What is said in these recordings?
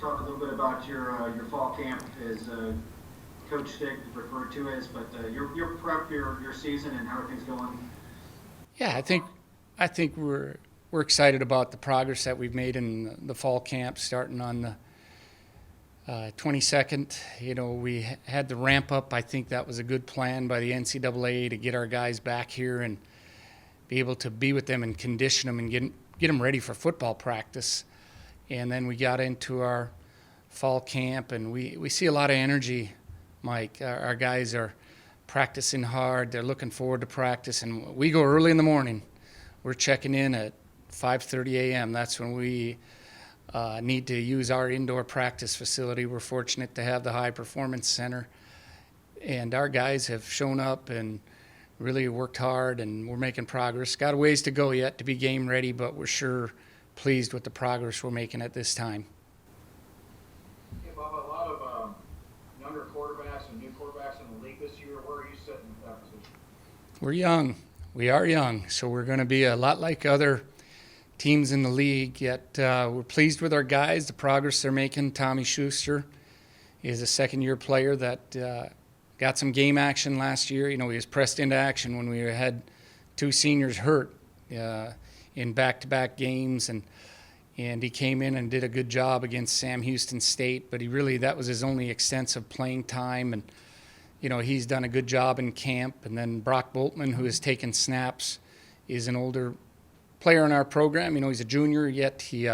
Talk a little bit about your fall camp, as Coach Stick referred to as, but your prep, your season, and how are things going Yeah, so I far? think I think we're excited about the progress that we've made in the fall camp, starting on the 22nd. We had the ramp up. I think that was a good plan by the NCAA to get our guys back here and be able to be with them and condition them and get them ready for football practice. And then we got into our fall camp, and we see a lot of energy, Mike. Our guys are practicing hard. They're looking forward to practice, and we go early in the morning. We're checking in at 5:30 a.m. That's when we need to use our indoor practice facility. We're fortunate to have the High Performance Center, and our guys have shown up and really worked hard, and we're making progress. Got a ways to go yet to be game ready, but we're sure pleased with the progress we're making at this time. Hey, Bubba, a lot of younger quarterbacks and new quarterbacks in the league this year. Where are you sitting with that position? We're young. We are young, so we're going to be a lot like other teams in the league. Yet we're pleased with our guys, the progress they're making. Tommy Schuster is a second-year player that got some game action last year. He was pressed into action when we had two seniors hurt in back-to-back games, and he came in and did a good job against Sam Houston State. But that was his only extensive playing time, and he's done a good job in camp. And then Brock Boltman, who has taken snaps, is an older player in our program. He's a junior, yet he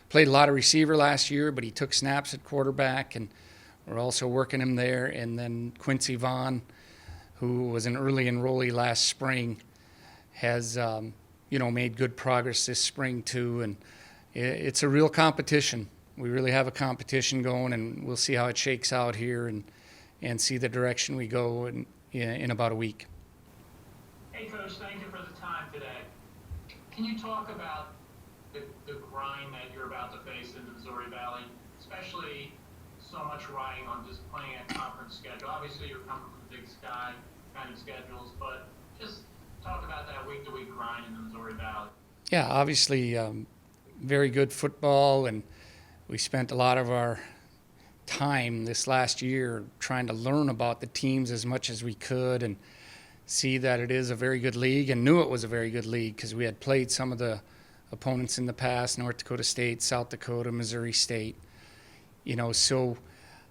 played a lot of receiver last year, but he took snaps at quarterback, and we're also working him there. And then Quincy Vaughn, who was an early enrollee last spring, has made good progress this spring too. And it's a real competition. We really have a competition going, and we'll see how it shakes out here and see the direction we go in about a week. Hey, Coach, thank you for the time today. Can you talk about the grind that you're about to face in the Missouri Valley, especially so much riding on just playing a conference schedule? Obviously, you're coming from the Big Sky kind of schedules, but just talk about that week-to-week grind in the Missouri Valley. Yeah, obviously, very good football, and we spent a lot of our time this last year trying to learn about the teams as much as we could and see that it is a very good league, and knew it was a very good league because we had played some of the opponents in the past: North Dakota State, South Dakota, Missouri State. So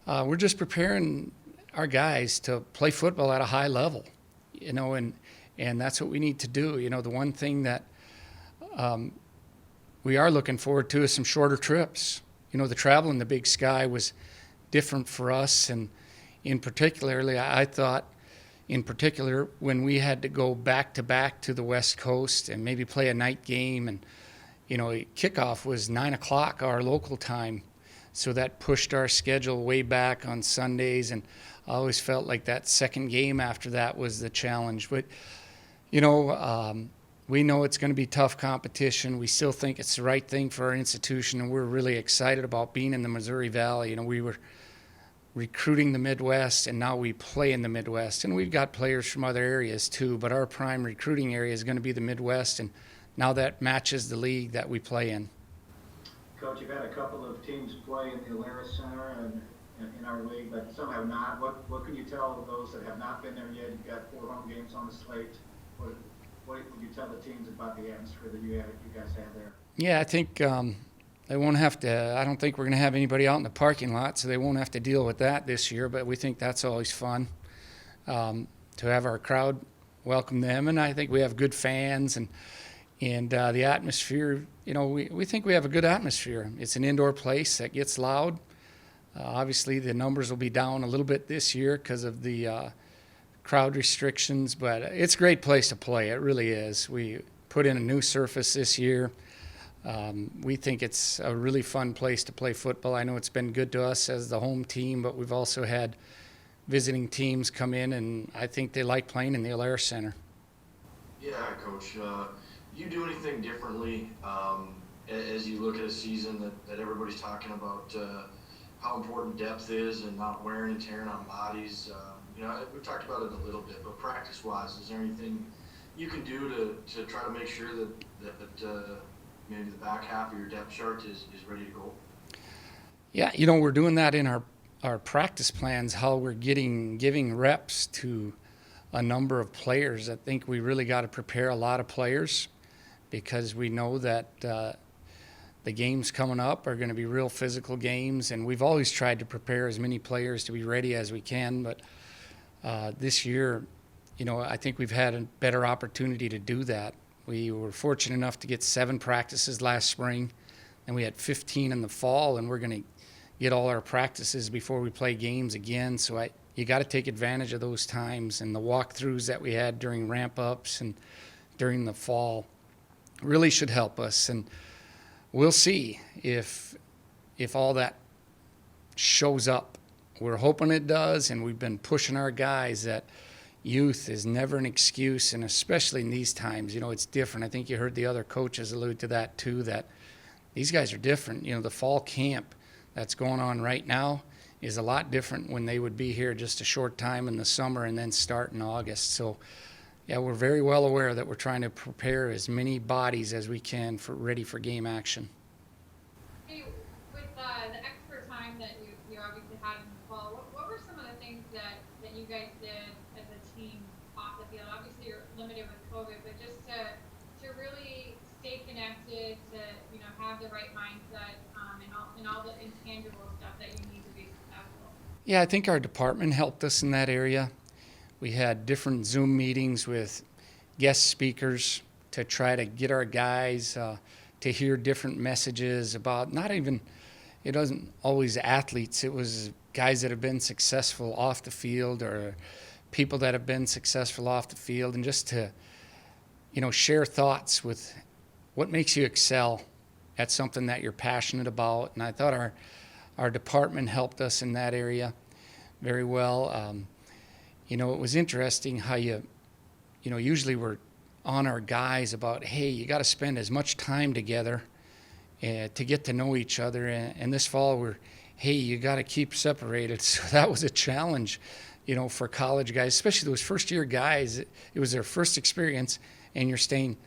we're just preparing our guys to play football at a high level, and that's what we need to do. The one thing that we are looking forward to is some shorter trips. The travel in the Big Sky was different for us, and I thought in particular when we had to go back to back to the West Coast and maybe play a night game, and kickoff was 9 o'clock our local time, so that pushed our schedule way back on Sundays, and I always felt like that second game after that was the challenge. But we know it's going to be tough competition. We still think it's the right thing for our institution, and we're really excited about being in the Missouri Valley. We were recruiting the Midwest, and now we play in the Midwest. And we've got players from other areas too, but our prime recruiting area is going to be the Midwest, and now that matches the league that we play in. Coach, you've had a couple of teams play in the Alaris Center and in our league, but some have not. What can you tell those that have not been there yet? You've got 4 home games on the slate. What would you tell the teams about the atmosphere that you guys have there? Yeah, I think they won't have to. I don't think we're going to have anybody out in the parking lot, so they won't have to deal with that this year. But we think that's always fun to have our crowd welcome them, and I think we have good fans and the atmosphere. We think we have a good atmosphere. It's an indoor place that gets loud. Obviously, the numbers will be down a little bit this year because of the crowd restrictions, but it's a great place to play. It really is. We put in a new surface this year. We think it's a really fun place to play football. I know it's been good to us as the home team, but we've also had visiting teams come in, and I think they like playing in the Alaris Center. Yeah, Coach. You do anything differently as you look at a season that everybody's talking about how important depth is and not wearing and tearing on bodies? We've talked about it a little bit, but practice-wise, is there anything you can do to try to make sure that maybe the back half of your depth chart is ready to go? Yeah, we're doing that in our practice plans, how we're giving reps to a number of players. I think we really got to prepare a lot of players because we know that the games coming up are going to be real physical games, and we've always tried to prepare as many players to be ready as we can. But this year, I think we've had a better opportunity to do that. We were fortunate enough to get 7 practices last spring, and we had 15 in the fall, and we're going to get all our practices before we play games again. So you got to take advantage of those times, and the walkthroughs that we had during ramp-ups and during the fall really should help us. And we'll see if all that shows up. We're hoping it does, and we've been pushing our guys that youth is never an excuse, and especially in these times, it's different. I think you heard the other coaches allude to that too, that these guys are different. The fall camp that's going on right now is a lot different when they would be here just a short time in the summer and then start in August. So, yeah, we're very well aware that we're trying to prepare as many bodies as we can ready for game action. Hey, with the extra time that you obviously had in the fall, what were some of the things that you guys did as a team off the field? Obviously, you're limited with COVID, but just to really stay connected, to have the right mindset, and all the intangible stuff that you need to be successful. Yeah, I think our department helped us in that area. We had different Zoom meetings with guest speakers to try to get our guys to hear different messages about it wasn't always athletes. It was guys that have been successful off the field or people that have been successful off the field, and just to, share thoughts with what makes you excel at something that you're passionate about. And I thought our department helped us in that area very well. It was interesting how usually we're on our guys about, hey, you got to spend as much time together to get to know each other. And this fall hey, you got to keep separated. So that was a challenge, for college guys, especially those first-year guys. It was their first experience, and you're staying,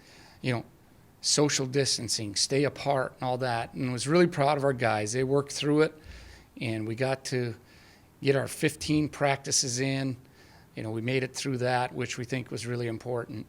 social distancing, stay apart and all that. And I was really proud of our guys. They worked through it, and we got to get our 15 practices in. We made it through that, which we think was really important.